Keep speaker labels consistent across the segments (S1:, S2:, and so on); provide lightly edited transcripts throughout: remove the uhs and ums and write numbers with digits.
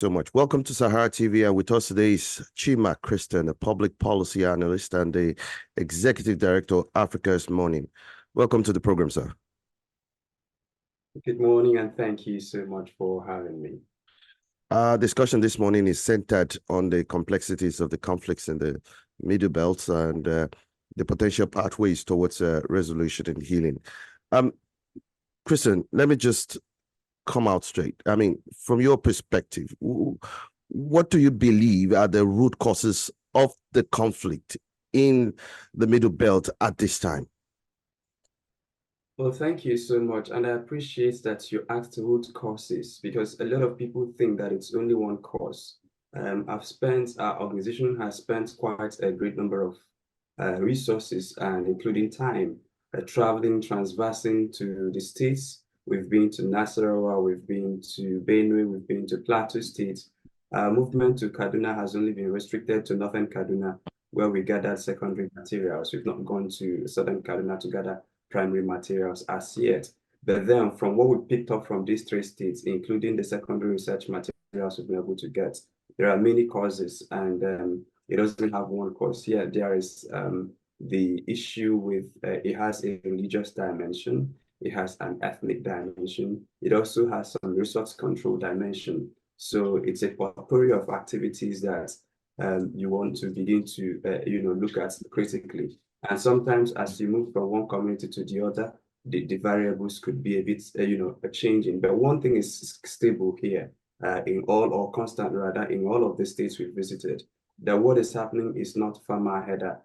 S1: So much. Welcome to Sahara TV, and with us today is Chima Christian, a public policy analyst and the executive director of Africa's Morning. Welcome to the program, sir.
S2: Good morning, and thank you so much for having me.
S1: Our discussion this morning is centered on the complexities of the conflicts in the Middle Belt and the potential pathways towards resolution and healing. Christian, let me just come out straight. I mean, from your perspective, what do you believe are the root causes of the conflict in the Middle Belt at this time?
S2: Well, thank you so much. And I appreciate that you asked root causes because a lot of people think that it's only one cause. Our organization has spent quite a great number of resources and including time traveling, transversing to the states. We've been to Nasarawa, we've been to Benue, we've been to Plateau State. Our movement to Kaduna has only been restricted to Northern Kaduna, where we gathered secondary materials. We've not gone to Southern Kaduna to gather primary materials as yet. But then from what we picked up from these three states, including the secondary research materials we've been able to get, there are many causes, and it doesn't have one cause. Yeah, there is the issue with, it has a religious dimension, it has an ethnic dimension, it also has some resource control dimension. So it's a potpourri of activities that you want to begin to look at critically. And sometimes as you move from one community to the other, the variables could be a bit, changing. But one thing is stable here in all, or constant rather, in all of the states we've visited, that what is happening is not farmer-header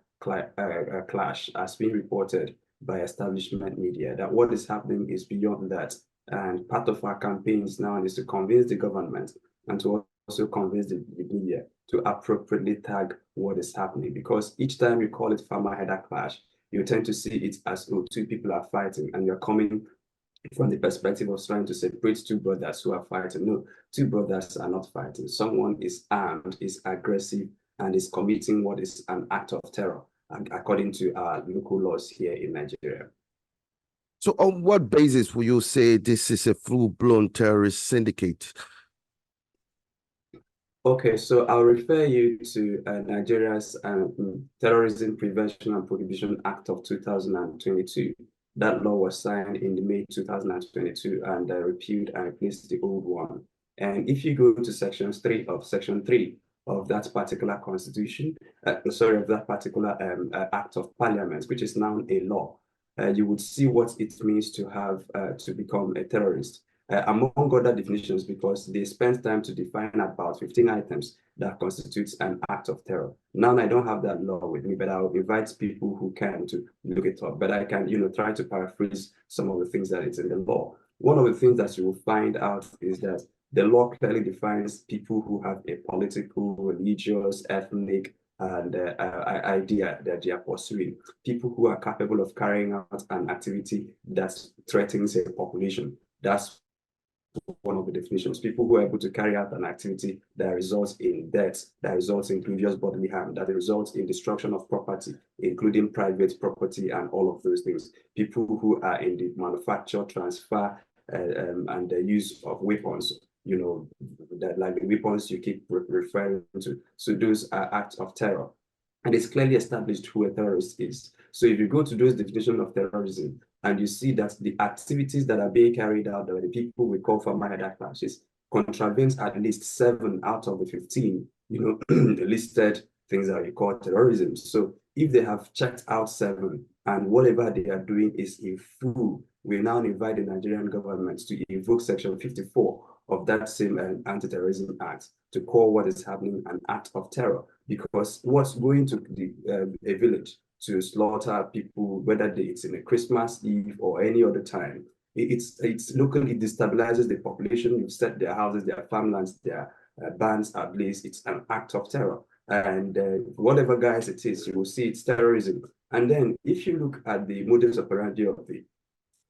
S2: clash as being reported by establishment media, that what is happening is beyond that. And part of our campaigns now is to convince the government and to also convince the media to appropriately tag what is happening. Because each time you call it farmer-header clash, you tend to see it as, oh, two people are fighting, and you're coming from the perspective of trying to separate two brothers who are fighting. No, two brothers are not fighting. Someone is armed, is aggressive, and is committing what is an act of terror, according to our local laws here in Nigeria.
S1: So on what basis will you say this is a full-blown terrorist syndicate?
S2: Okay, so I'll refer you to Nigeria's Terrorism Prevention and Prohibition Act of 2022. That law was signed in May 2022 and repealed and replaced the old one. And if you go to section 3 of that particular constitution, of that particular act of parliament, which is now a law, you would see what it means to have to become a terrorist. Among other definitions, because they spent time to define about 15 items that constitutes an act of terror. Now I don't have that law with me, but I'll invite people who can to look it up. But I can, try to paraphrase some of the things that is in the law. One of the things that you will find out is that the law clearly defines people who have a political, religious, ethnic, and idea that they are pursuing. People who are capable of carrying out an activity that threatens a population. That's one of the definitions. People who are able to carry out an activity that results in death, that results in grievous bodily harm, that results in destruction of property, including private property and all of those things. People who are in the manufacture, transfer, and the use of weapons, that like the weapons you keep referring to. So those are acts of terror. And it's clearly established who a terrorist is. So if you go to those definitions of terrorism, and you see that the activities that are being carried out by the people we call farmer-header clashes contravenes at least 7 out of the 15, listed things that we call terrorism. So if they have checked out 7 and whatever they are doing is in full, we now invite the Nigerian government to invoke Section 54 of that same Anti-Terrorism Act to call what is happening an act of terror. Because what's going to a village to slaughter people, whether it's in a Christmas Eve or any other time, it's locally, it destabilizes the population. You've set their houses, their farmlands, their bands ablaze. It's an act of terror. And whatever guise it is, you will see it's terrorism. And then if you look at the modus operandi of the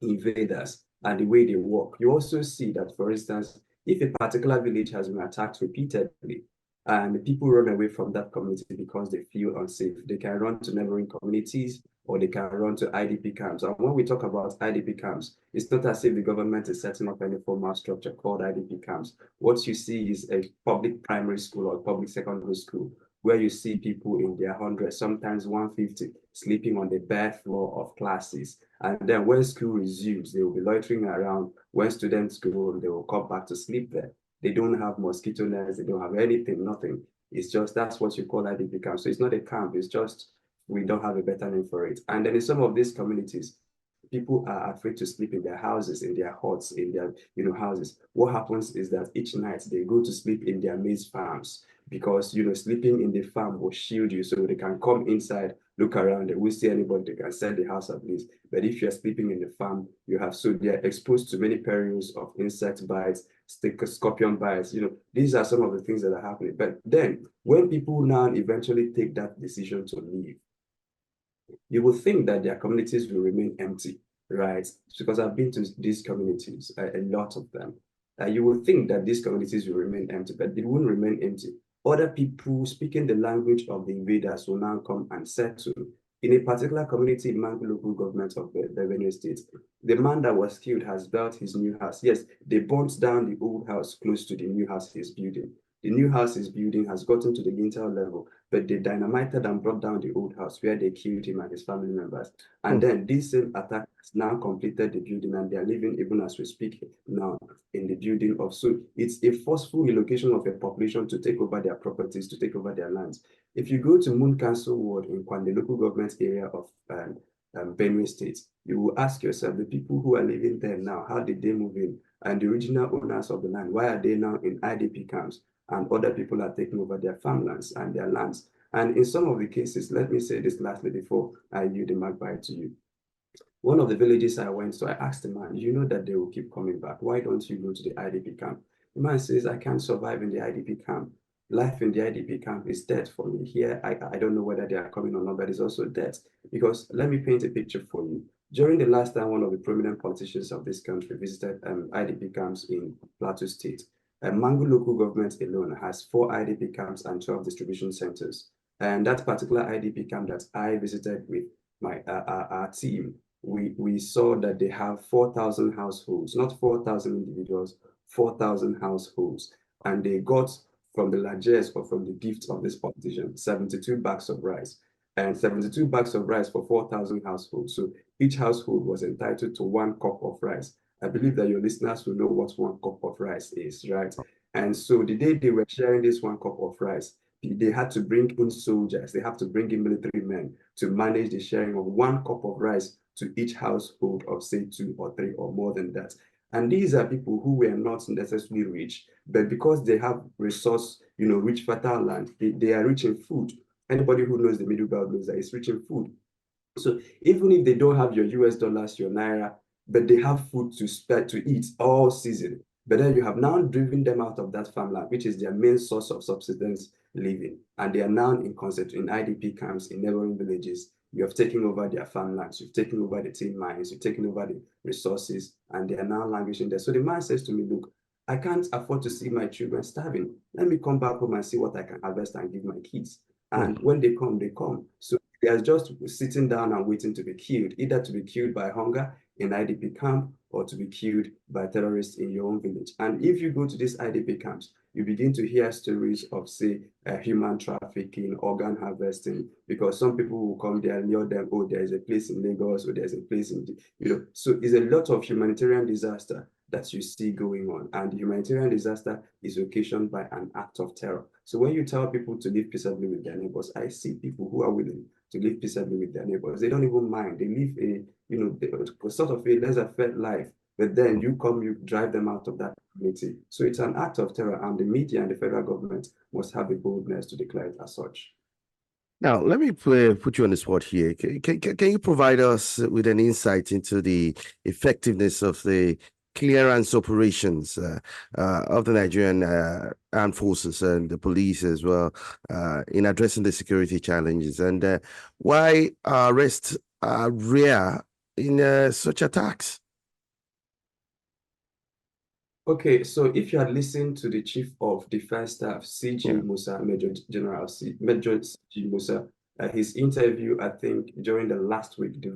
S2: invaders and the way they work, you also see that, for instance, if a particular village has been attacked repeatedly, and the people run away from that community because they feel unsafe, they can run to neighboring communities, or they can run to IDP camps. And when we talk about IDP camps, it's not as if the government is setting up any formal structure called IDP camps. What you see is a public primary school or public secondary school where you see people in their hundreds, sometimes 150, sleeping on the bare floor of classes. And then when school resumes, they will be loitering around. When students go home, they will come back to sleep there. They don't have mosquito nets, they don't have anything, nothing. It's just that's what you call IDP camp. So it's not a camp, it's just we don't have a better name for it. And then in some of these communities, people are afraid to sleep in their houses, in their huts, in their houses. What happens is that each night they go to sleep in their maize farms because sleeping in the farm will shield you, so they can come inside, look around, they will see anybody, they can set the house ablaze. But if you're sleeping in the farm, so they're exposed to many perils of insect bites, scorpion bites. These are some of the things that are happening. But then when people now eventually take that decision to leave, you will think that their communities will remain empty, right? Because I've been to these communities, a lot of them. You will think that these communities will remain empty, but they won't remain empty. Other people speaking the language of the invaders will now come and settle. In a particular community in Mangu local government of the Benue State, the man that was killed has built his new house. Yes, they burnt down the old house close to the new house he's building. The new house he's building has gotten to the lintel level, but they dynamited and brought down the old house where they killed him and his family members. And then this same attack has now completed the building, and they are living, even as we speak now, in the building of. So it's a forceful relocation of a population to take over their properties, to take over their lands. If you go to Moon Council Ward in Kwande, local government area of Benue State, you will ask yourself, the people who are living there now, how did they move in? And the original owners of the land, why are they now in IDP camps? And other people are taking over their farmlands and their lands. And in some of the cases, let me say this lastly before I yield the mic back to you. One of the villages I went to, I asked the man, you know that they will keep coming back. Why don't you go to the IDP camp? The man says, I can't survive in the IDP camp. Life in the IDP camp is death for me. Here, I don't know whether they are coming or not, but it's also death. Because let me paint a picture for you. During the last time one of the prominent politicians of this country visited IDP camps in Plateau State, Mangu local government alone has 4 IDP camps and 12 distribution centers. And that particular IDP camp that I visited with our team, we saw that they have 4,000 households, not 4,000 individuals, 4,000 households. And they got from the largesse or from the gifts of this politician, 72 bags of rice. And 72 bags of rice for 4,000 households. So each household was entitled to 1 cup of rice. I believe that your listeners will know what 1 cup of rice is, right? And so the day they were sharing this 1 cup of rice, they had to bring in soldiers, they have to bring in military men to manage the sharing of 1 cup of rice to each household of, say, 2 or 3 or more than that. And these are people who were not necessarily rich, but because they have resource, rich fertile land, they are rich in food. Anybody who knows the Middle Belt knows that it's rich in food. So even if they don't have your US dollars, your Naira, but they have food to spare to eat all season, but then you have now driven them out of that farmland, which is their main source of subsistence living. And they are now in IDP camps in neighboring villages. You have taken over their farmlands, you've taken over the tin mines, you've taken over the resources, and they are now languishing there. So the man says to me, look, I can't afford to see my children starving. Let me come back home and see what I can harvest and give my kids. And when they come, they come. So they are just sitting down and waiting to be killed, either to be killed by hunger in IDP camp or to be killed by terrorists in your own village. And if you go to these IDP camps, you begin to hear stories of, say, human trafficking, organ harvesting, because some people will come there near them, oh, there's a place in Lagos, or there's a place in, so it's a lot of humanitarian disaster that you see going on. And the humanitarian disaster is occasioned by an act of terror. So when you tell people to live peaceably with their neighbors, I see people who are willing to live peaceably with their neighbors. They don't even mind. They live a sort of a laissez-faire life. But then you drive them out of that community. So it's an act of terror, and the media and the federal government must have the boldness to declare it as such.
S1: Now, let me put you on the spot here. Can you provide us with an insight into the effectiveness of the clearance operations of the Nigerian armed forces and the police as well in addressing the security challenges, and why arrests are rare in such attacks?
S2: Okay, so if you had listened to the Chief of Defense Staff, CG Musa, Major General CG Musa, his interview, I think, during the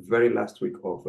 S2: very last week of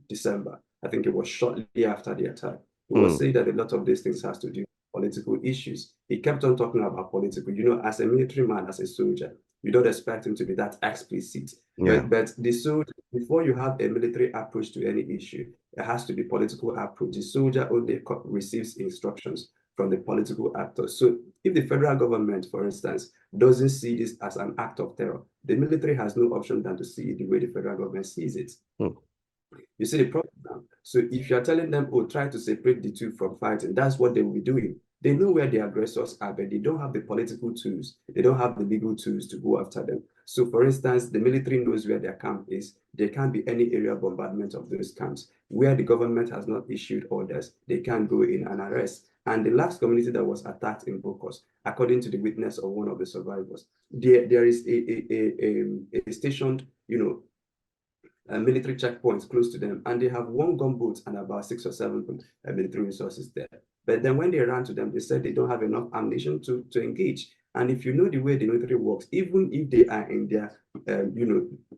S2: December. I think it was shortly after the attack. He was saying that a lot of these things has to do with political issues. He kept on talking about political. As a military man, as a soldier, you don't expect him to be that explicit.
S1: Yeah.
S2: But the soldier, before you have a military approach to any issue, it has to be political approach. The soldier only receives instructions from the political actors. So if the federal government, for instance, doesn't see this as an act of terror, the military has no option than to see it the way the federal government sees it. You see the problem now. So if you're telling them, oh, try to separate the two from fighting, that's what they will be doing. They know where the aggressors are, but they don't have the political tools. They don't have the legal tools to go after them. So for instance, the military knows where their camp is. There can't be any area bombardment of those camps. Where the government has not issued orders, they can't go in and arrest. And the last community that was attacked in Bokos, according to the witness of one of the survivors, there is a stationed, military checkpoints close to them, and they have one gunboat and about 6 or 7 military resources there. But then when they ran to them, they said they don't have enough ammunition to engage. And if you know the way the military works, even if they are in their,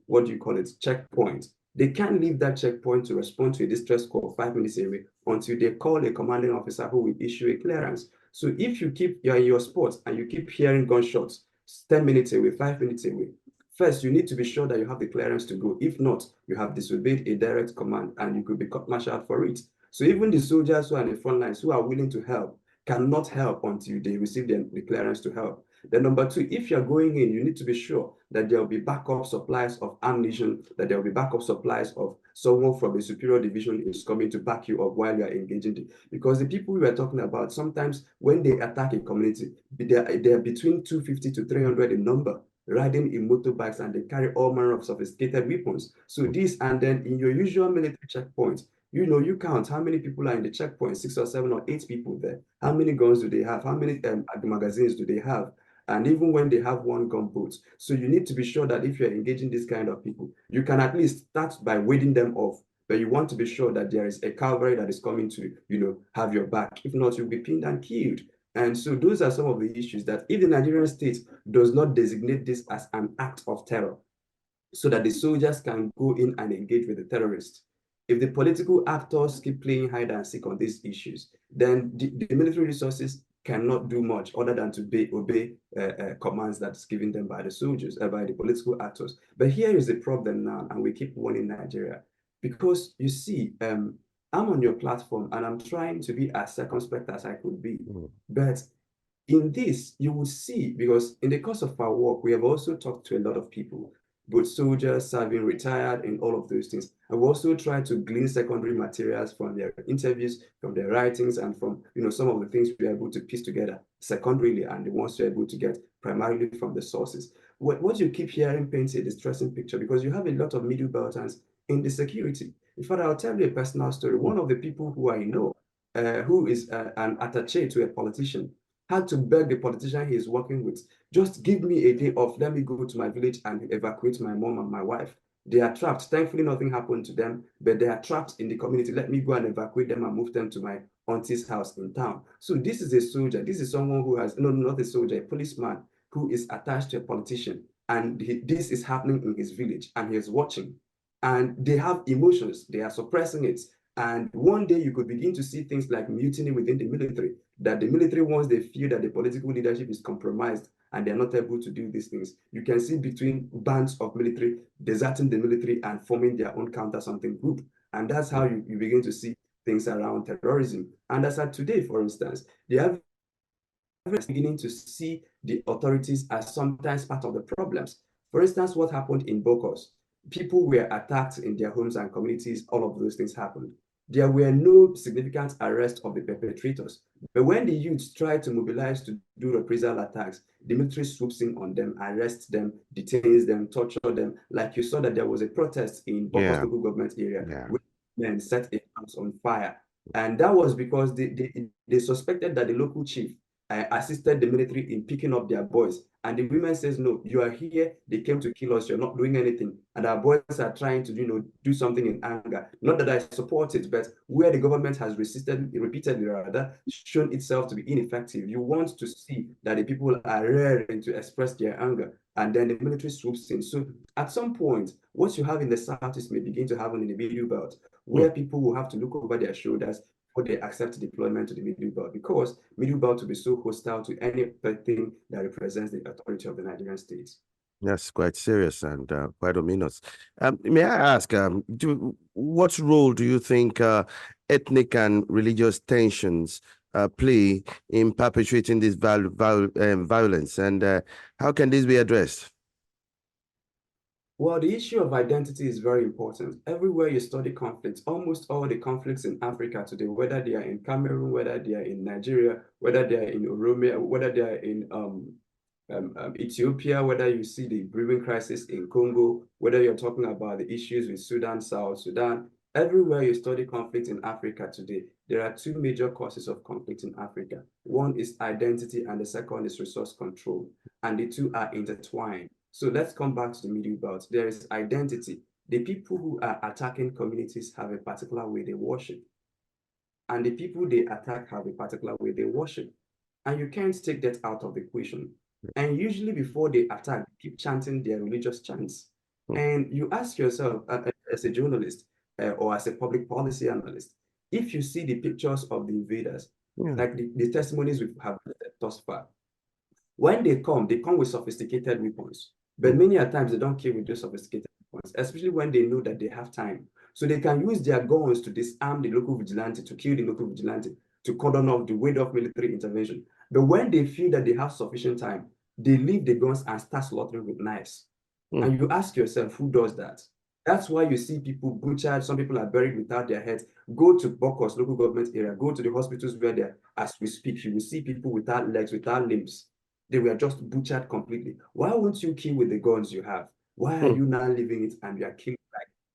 S2: what do you call it, checkpoint, they can't leave that checkpoint to respond to a distress call 5 minutes away until they call a commanding officer who will issue a clearance. So if you're in your spot and you keep hearing gunshots 10 minutes away, 5 minutes away, first, you need to be sure that you have the clearance to go. If not, you have disobeyed a direct command and you could be court-martialed for it. So even the soldiers who are in the front lines who are willing to help cannot help until they receive the clearance to help. Then number two, if you're going in, you need to be sure that there will be backup supplies of ammunition, that there will be backup supplies of someone from a superior division is coming to back you up while you are engaging. Because the people we were talking about, sometimes when they attack a community, they're between 250 to 300 in number, riding in motorbikes, and they carry all manner of sophisticated weapons. So this, and then in your usual military checkpoint, you count how many people are in the checkpoint, 6 or 7 or 8 people there. How many guns do they have? How many magazines do they have? And even when they have one gunboat. So you need to be sure that if you're engaging this kind of people, you can at least start by wading them off. But you want to be sure that there is a cavalry that is coming to, have your back. If not, you'll be pinned and killed. And so those are some of the issues that if the Nigerian state does not designate this as an act of terror, so that the soldiers can go in and engage with the terrorists, if the political actors keep playing hide and seek on these issues, then the military resources cannot do much other than to obey commands that's given them by the soldiers, by the political actors. But here is the problem now, and we keep warning Nigeria, because you see, I'm on your platform and I'm trying to be as circumspect as I could be. But in this, you will see, because in the course of our work, we have also talked to a lot of people, both soldiers, serving, retired, and all of those things. And we also try to glean secondary materials from their interviews, from their writings, and from some of the things we are able to piece together secondarily, and the ones you're able to get primarily from the sources. What you keep hearing paints a distressing picture, because you have a lot of middle belters in the security. In fact, I'll tell you a personal story. One of the people who I know, who is an attaché to a politician, had to beg the politician he is working with, just give me a day off, let me go to my village and evacuate my mom and my wife. They are trapped. Thankfully, nothing happened to them, but they are trapped in the community. Let me go and evacuate them and move them to my auntie's house in town. So this is a soldier. This is someone who has, no, not a soldier, a policeman who is attached to a politician. And this is happening in his village, and he is watching. And they have emotions. They are suppressing it. And one day you could begin to see things like mutiny within the military, that the military, once they feel that the political leadership is compromised and they're not able to do these things, you can see between bands of military deserting the military and forming their own counter-something group. And that's how you begin to see things around terrorism. And as at today, for instance, they have beginning to see the authorities as sometimes part of the problems. For instance, what happened in Bokos? People were attacked in their homes and communities. All of those things happened. There were no significant arrests of the perpetrators. But when the youths tried to mobilize to do reprisal attacks, the military swoops in on them, arrests them, detains them, torture them. Like you saw that there was a protest in Bokos local government area where men set a house on fire. And that was because they suspected that the local chief assisted the military in picking up their boys. And the women says, no, you are here, they came to kill us, you're not doing anything. And our boys are trying to, do something in anger. Not that I support it, but where the government has resisted, repeatedly rather, shown itself to be ineffective, you want to see that the people are raring to express their anger. and then the military swoops in. So at some point, what you have in the southeast may begin to happen in the middle belt, where people will have to look over their shoulders before they accept deployment to the middle belt, because middle belt will be so hostile to anything that represents the authority of the Nigerian state.
S1: That's quite serious and quite ominous. May I ask, what role do you think ethnic and religious tensions play in perpetuating this violence, and how can this be addressed?
S2: Well, the issue of identity is very important. Everywhere you study conflicts, almost all the conflicts in Africa today, whether they are in Cameroon, whether they are in Nigeria, whether they are in Oromia, whether they are in Ethiopia, whether you see the brewing crisis in Congo, whether you're talking about the issues with Sudan, South Sudan, everywhere you study conflict in Africa today, there are two major causes of conflict in Africa. One is identity, and the second is resource control, and the two are intertwined. So let's come back to the middle belt. There is identity. The people who are attacking communities have a particular way they worship, and the people they attack have a particular way they worship. And you can't take that out of the equation. And usually before they attack, they keep chanting their religious chants. And you ask yourself, as a journalist or as a public policy analyst, if you see the pictures of the invaders, like the testimonies we have thus far, when they come with sophisticated weapons. But many a times they don't kill with those sophisticated weapons, especially when they know that they have time. So they can use their guns to disarm the local vigilante, to kill the local vigilante, to cordon off, the ward off military intervention. But when they feel that they have sufficient time, they leave the guns and start slaughtering with knives. And you ask yourself, who does that? That's why you see people butchered. Some people are buried without their heads. Go to Bokos, local government area. Go to the hospitals where they're, as we speak, you will see people without legs, without limbs. They were just butchered completely. Why won't you kill with the guns you have? Why are you now leaving it and you are killing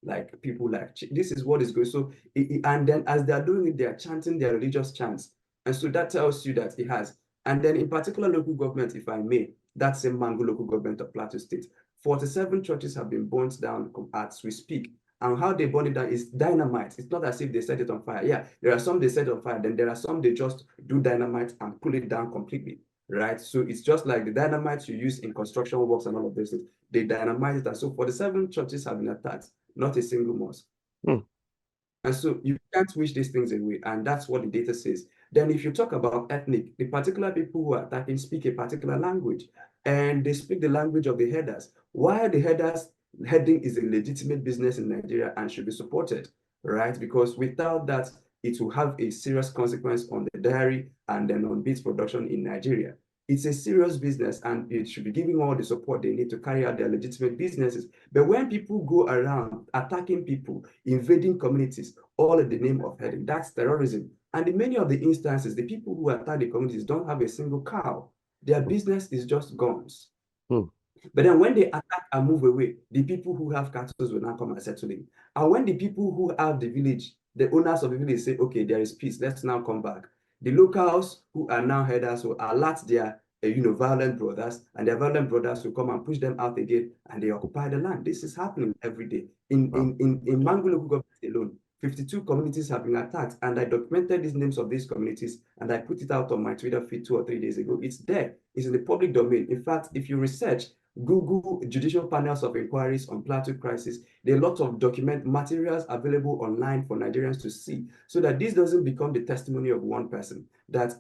S2: like people like this is what is going. So and then as they are doing it, they are chanting their religious chants, and so that tells you that it has. And then in particular local government, if I may, that's a Mango local government of Plateau State. 47 churches have been burnt down as we speak. And how they burn it down is dynamite. It's not as if they set it on fire. Yeah, there are some they set on fire, then there are some they just do dynamite and pull it down completely. Right, so it's just like the dynamite you use in construction works and all of those things. They dynamite it, and so 47 churches have been attacked, not a single mosque. And so you can't wish these things away, and that's what the data says. Then if you talk about ethnic, the particular people who are attacking speak a particular language, and they speak the language of the headers. Why the headers heading is a legitimate business in Nigeria and should be supported, right? Because without that, it will have a serious consequence on the dairy and then on beef production in Nigeria. It's a serious business, and it should be giving all the support they need to carry out their legitimate businesses. But when people go around attacking people, invading communities, all in the name of heading, that's terrorism. And in many of the instances, the people who attack the communities don't have a single cow. Their business is just guns. But then when they attack and move away, the people who have cattle will now come and settle in. And when the people who have the village, the owners of the village say, okay, there is peace, let's now come back. The locals who are now headers will alert their violent brothers, and their violent brothers will come and push them out again, and they occupy the land. This is happening every day. In Mangu local government alone, 52 communities have been attacked, and I documented these names of these communities, and I put it out on my Twitter feed 2 or 3 days ago. It's there. It's in the public domain. In fact, if you research, Google judicial panels of inquiries on Plateau crisis, there are lots of document materials available online for Nigerians to see, so that this doesn't become the testimony of one person, that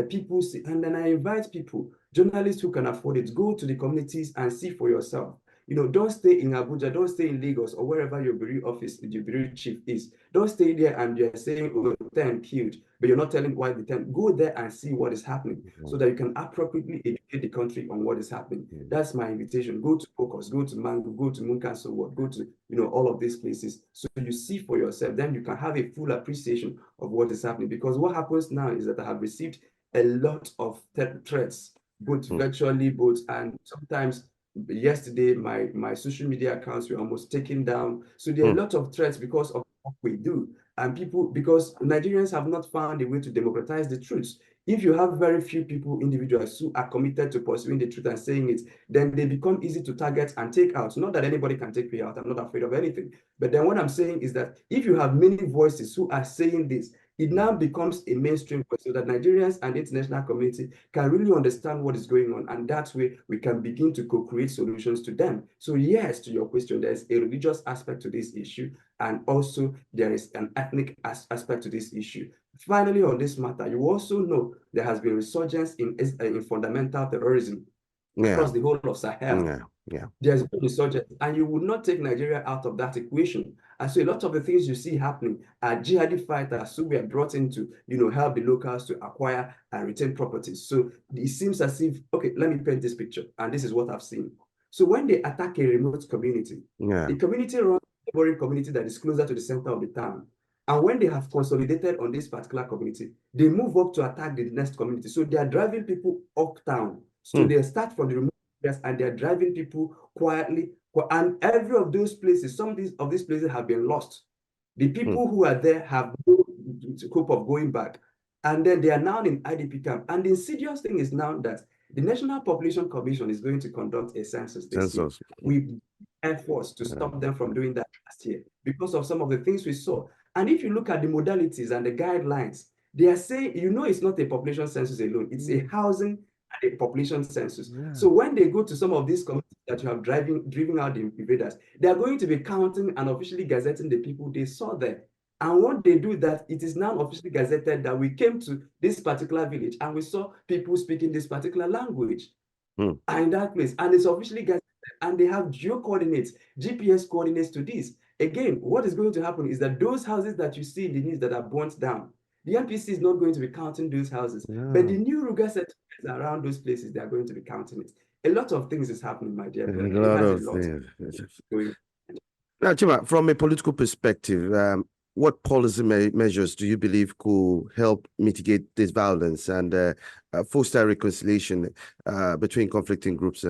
S2: people see. And then I invite people, journalists who can afford it, go to the communities and see for yourself. Don't stay in Abuja, don't stay in Lagos or wherever your bureau office, your bureau chief is. Don't stay there and you're saying, oh, 10 killed, but you're not telling why the 10. Go there and see what is happening so that you can appropriately educate the country on what is happening. That's my invitation. Go to Focus, go to Mango, go to Munkaso World, go to all of these places so you see for yourself. Then you can have a full appreciation of what is happening. Because what happens now is that I have received a lot of threats, both virtually, and sometimes yesterday my social media accounts were almost taken down. So there are a lot of threats because of what we do, and because Nigerians have not found a way to democratize the truth. If you have very few people, individuals who are committed to pursuing the truth and saying it, then they become easy to target and take out. Not that anybody can take me out, I'm not afraid of anything. But then what I'm saying is that if you have many voices who are saying this, it now becomes a mainstream question so that Nigerians and the international community can really understand what is going on. And that way we can begin to co-create solutions to them. So yes, to your question, there's a religious aspect to this issue. And also there is an ethnic aspect to this issue. Finally, on this matter, you also know there has been resurgence in fundamental terrorism across the whole of Sahel. There's been resurgence, and you would not take Nigeria out of that equation. And so a lot of the things you see happening are jihadi fighters who were brought in to, help the locals to acquire and retain properties. So it seems as if, okay, let me paint this picture, and this is what I've seen. So when they attack a remote community, the community runs a neighboring community that is closer to the center of the town. And when they have consolidated on this particular community, they move up to attack the next community. So they are driving people uptown. So they start from the remote areas and they're driving people quietly. And every of those places, some of these places have been lost. The people who are there have no hope of going back. And then they are now in IDP camp. And the insidious thing is now that the National Population Commission is going to conduct a census this year. We efforts to stop them from doing that last year because of some of the things we saw. And if you look at the modalities and the guidelines, they are saying, it's not a population census alone, it's a housing and a population census. So when they go to some of these communities that you have driven out the invaders, they are going to be counting and officially gazetting the people they saw there. And when they do that, it is now officially gazetted that we came to this particular village and we saw people speaking this particular language in that place. And it's officially gazetted and they have geo coordinates, GPS coordinates to this. Again, what is going to happen is that those houses that you see in the news that are burnt down, the NPC is not going to be counting those houses, but the new Ruga settlements around those places, they are going to be counting it. A lot of things is happening, my dear brother.
S1: A lot of things. Now, Chima, from a political perspective, what policy measures do you believe could help mitigate this violence and foster reconciliation between conflicting groups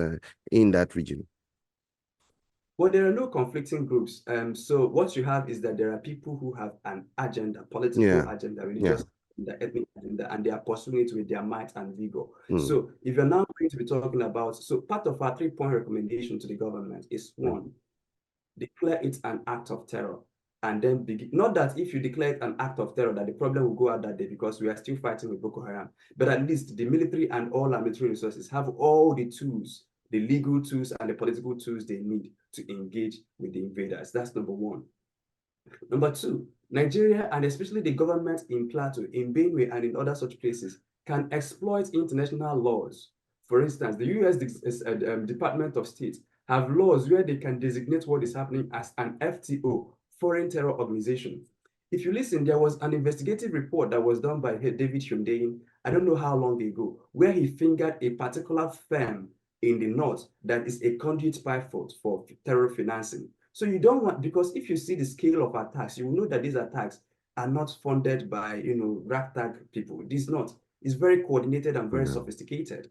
S1: in that region?
S2: Well, there are no conflicting groups. So what you have is that there are people who have an agenda, political agenda, religious agenda, ethnic agenda, and they are pursuing it with their might and vigor. So if you're now going to be talking about, so part of our 3-point recommendation to the government is 1, declare it an act of terror. And then not that if you declare it an act of terror that the problem will go out that day because we are still fighting with Boko Haram, but at least the military and all our military resources have all the tools, the legal tools and the political tools they need to engage with the invaders. That's number 1. Number 2, Nigeria and especially the government in Plateau, in Benue and in other such places can exploit international laws. For instance, the US Department of State have laws where they can designate what is happening as an FTO, foreign terror organization. If you listen, there was an investigative report that was done by David Hundeyin, I don't know how long ago, where he fingered a particular firm in the north that is a conduit pipe for terror financing. So you don't want, because if you see the scale of attacks, you will know that these attacks are not funded by, ragtag people. It is not. It's very coordinated and very sophisticated,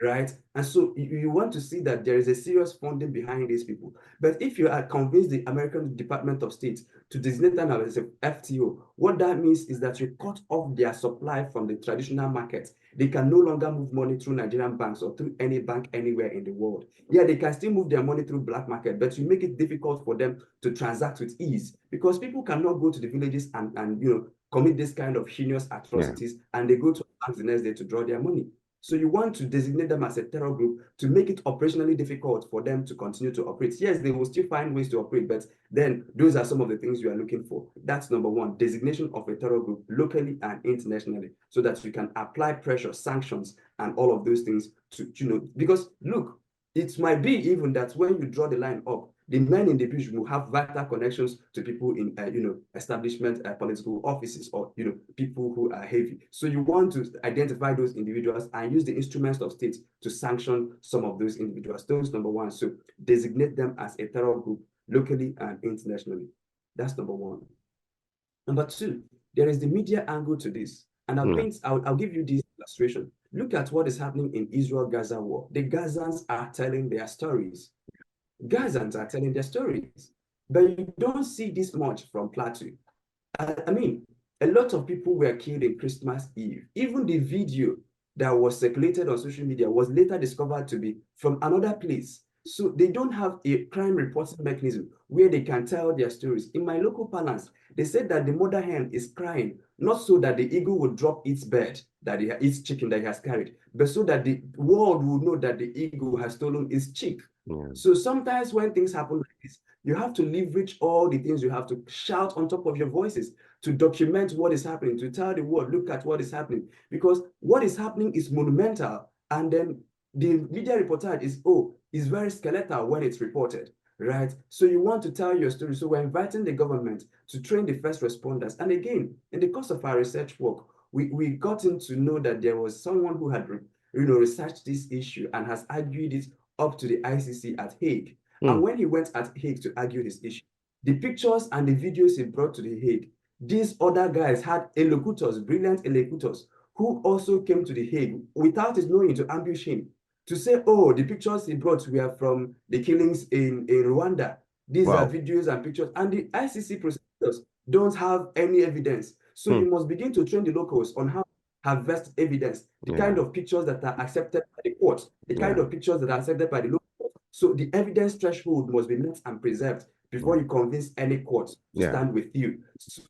S2: right? And so you want to see that there is a serious funding behind these people. But if you are convinced the American Department of State to designate them as a FTO, what that means is that you cut off their supply from the traditional market. They can no longer move money through Nigerian banks or through any bank anywhere in the world. Yeah, they can still move their money through black market, but you make it difficult for them to transact with ease because people cannot go to the villages and commit this kind of heinous atrocities and they go to banks the next day to draw their money. So you want to designate them as a terror group to make it operationally difficult for them to continue to operate. Yes, they will still find ways to operate, but then those are some of the things you are looking for. That's number 1, designation of a terror group locally and internationally so that you can apply pressure, sanctions, and all of those things to, because look, it might be even that when you draw the line up, the men in the bush will have vital connections to people in, establishment political offices or, people who are heavy. So you want to identify those individuals and use the instruments of state to sanction some of those individuals. Those number 1. So designate them as a terror group locally and internationally. That's number 1. Number 2, there is the media angle to this. And I'll give you this illustration. Look at what is happening in Israel-Gaza war. The Gazans are telling their stories. Gazans are telling their stories, but you don't see this much from Plateau. I mean, a lot of people were killed in Christmas Eve. Even the video that was circulated on social media was later discovered to be from another place. So they don't have a crime reporting mechanism where they can tell their stories. In my local parlance, they said that the mother hen is crying, not so that the eagle will drop its bird, its chicken that he has carried, but so that the world will know that the eagle has stolen its chick.
S1: Yeah.
S2: So sometimes when things happen like this, you have to leverage all the things you have to shout on top of your voices to document what is happening, to tell the world, look at what is happening, because what is happening is monumental. And then the media reportage is very skeletal when it's reported, right? So you want to tell your story. So we're inviting the government to train the first responders. And again, in the course of our research work, we gotten to know that there was someone who had researched this issue and has argued it up to the ICC at Hague. And when he went at Hague to argue this issue, the pictures and the videos he brought to the Hague, these other guys had elocutors, brilliant elocutors, who also came to the Hague without his knowing to ambush him, to say, oh, the pictures he brought were from the killings in Rwanda. These are videos and pictures. And the ICC prosecutors don't have any evidence. So you must begin to train the locals on how to harvest evidence, the kind of pictures that are accepted by the court, the kind of pictures that are accepted by the local court. So the evidence threshold must be met and preserved before you convince any court to stand with you. So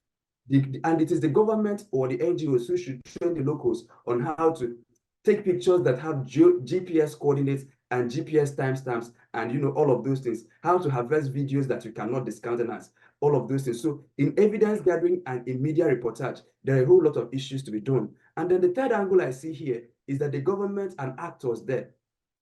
S2: and it is the government or the NGOs who should train the locals on how to take pictures that have GPS coordinates and GPS timestamps and all of those things, how to harvest videos that you cannot discountenance, all of those things. So in evidence gathering and in media reportage, there are a whole lot of issues to be done. And then the third angle I see here is that the government and actors there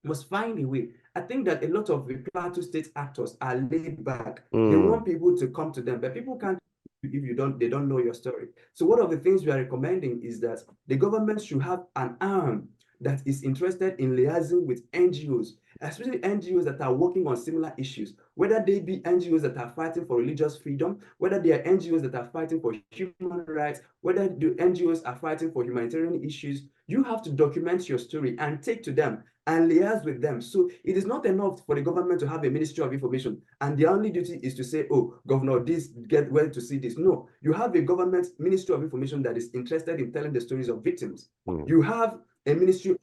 S2: must find a way. I think that a lot of the Plateau State actors are laid back. They want people to come to them, but people can't if they don't know your story. So one of the things we are recommending is that the government should have an arm that is interested in liaising with NGOs, especially NGOs that are working on similar issues, whether they be NGOs that are fighting for religious freedom, whether they are NGOs that are fighting for human rights, whether the NGOs are fighting for humanitarian issues. You have to document your story and take to them and liaise with them. So it is not enough for the government to have a Ministry of Information and the only duty is to say, oh, Governor, this, get well to see this. No, you have a government Ministry of Information that is interested in telling the stories of victims. You have a Ministry of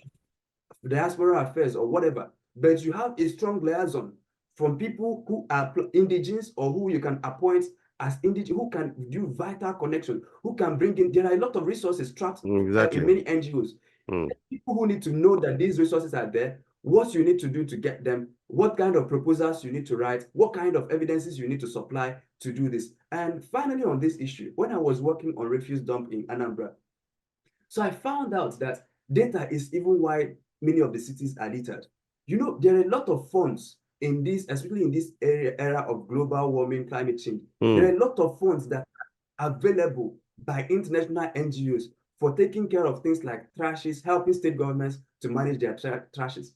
S2: Diaspora Affairs or whatever, but you have a strong liaison from people who are indigenous or who you can appoint as indigenous, who can do vital connection, who can bring in. There are a lot of resources trapped in many NGOs. People who need to know that these resources are there, what you need to do to get them, what kind of proposals you need to write, what kind of evidences you need to supply to do this. And finally, on this issue, when I was working on refuse dump in Anambra, so I found out that data is even why many of the cities are littered. There are a lot of funds in this, especially in this era of global warming, climate change. There are a lot of funds that are available by international NGOs for taking care of things like trashes, helping state governments to manage their trashes.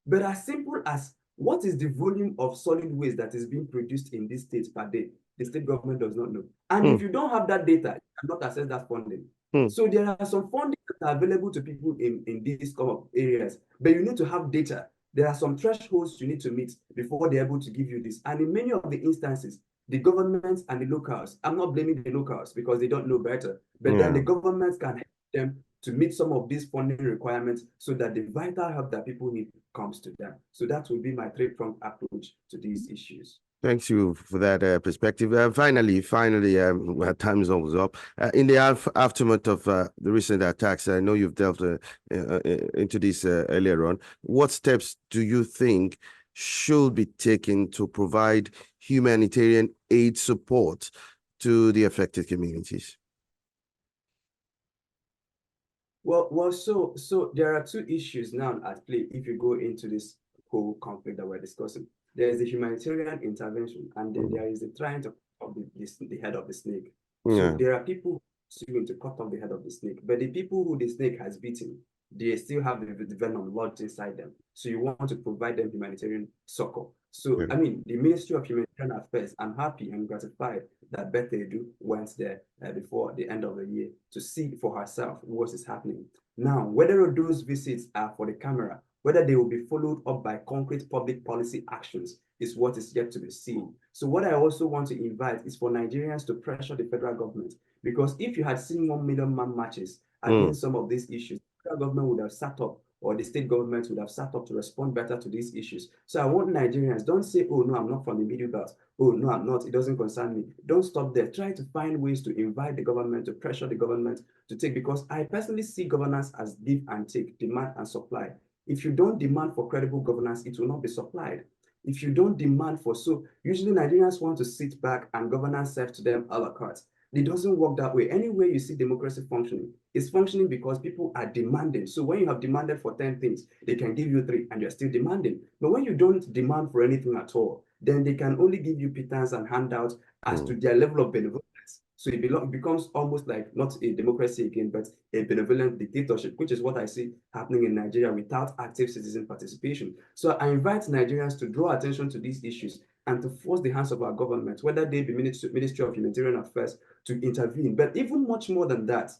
S2: But as simple as what is the volume of solid waste that is being produced in these states per day, the state government does not know. And if you don't have that data, you cannot access that funding. So there are some funding that are available to people in these areas, but you need to have data. There are some thresholds you need to meet before they're able to give you this. And in many of the instances, the governments and the locals, I'm not blaming the locals because they don't know better, but then the governments can help them to meet some of these funding requirements so that the vital help that people need comes to them. So that will be my three-pronged approach to these issues.
S1: Thanks you for that perspective. Finally, our time is almost up. In the aftermath of the recent attacks, I know you've delved into this earlier on. What steps do you think should be taken to provide humanitarian aid support to the affected communities?
S2: Well, so there are two issues now at play if you go into this whole conflict that we're discussing. There is the humanitarian intervention, and then there is the trying to cut off the head of the snake. So there are people suing to cut off the head of the snake, but the people who the snake has beaten, they still have the venom lodged inside them. So you want to provide them humanitarian succor. So, I mean, the Ministry of Humanitarian Affairs, I'm happy and gratified that Beth Edu went there before the end of the year to see for herself what is happening. Now, whether those visits are for the camera, whether they will be followed up by concrete public policy actions is what is yet to be seen. So what I also want to invite is for Nigerians to pressure the federal government, because if you had seen 1 million man marches against some of these issues, the federal government would have sat up or the state government would have sat up to respond better to these issues. So I want Nigerians, don't say, oh, no, I'm not from the middle belt. Oh, no, I'm not. It doesn't concern me. Don't stop there. Try to find ways to invite the government, to pressure the government to take, because I personally see governance as give and take, demand and supply. If you don't demand for credible governance, it will not be supplied. If you don't demand for, so usually Nigerians want to sit back and governance serve to them a la carte. It doesn't work that way. Anywhere you see democracy functioning, it's functioning because people are demanding. So when you have demanded for 10 things, they can give you 3 and you're still demanding. But when you don't demand for anything at all, then they can only give you pittance and handouts as to their level of benevolence. So it becomes almost like not a democracy again, but a benevolent dictatorship, which is what I see happening in Nigeria without active citizen participation. So I invite Nigerians to draw attention to these issues and to force the hands of our government, whether they be Ministry of Humanitarian Affairs, to intervene. But even much more than that,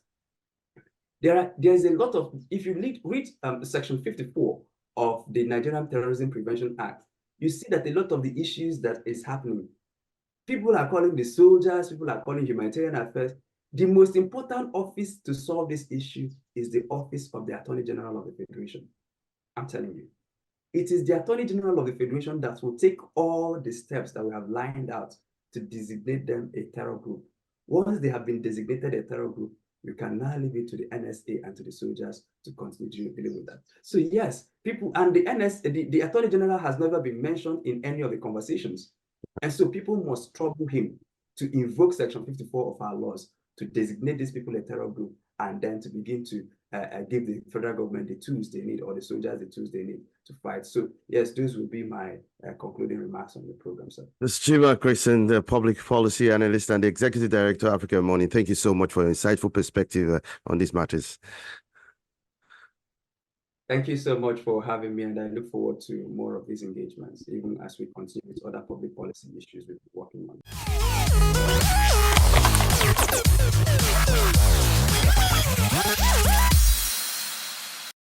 S2: there's a lot of, if you read Section 54 of the Nigerian Terrorism Prevention Act, you see that a lot of the issues that is happening, people are calling the soldiers, people are calling humanitarian affairs. The most important office to solve this issue is the office of the Attorney General of the Federation. I'm telling you. It is the Attorney General of the Federation that will take all the steps that we have lined out to designate them a terror group. Once they have been designated a terror group, you can now leave it to the NSA and to the soldiers to continue dealing with that. So yes, people, and the Attorney General has never been mentioned in any of the conversations. And so people must trouble him to invoke Section 54 of our laws to designate these people a terror group, and then to begin to give the federal government the tools they need, or the soldiers the tools they need to fight. So yes, those will be my concluding remarks on the program, sir.
S1: Ms. Chima, the public policy analyst and the executive director of Africa Morning, thank you so much for your insightful perspective on these matters.
S2: Thank you so much for having me, and I look forward to more of these engagements, even as we continue with other public policy issues we've been working on.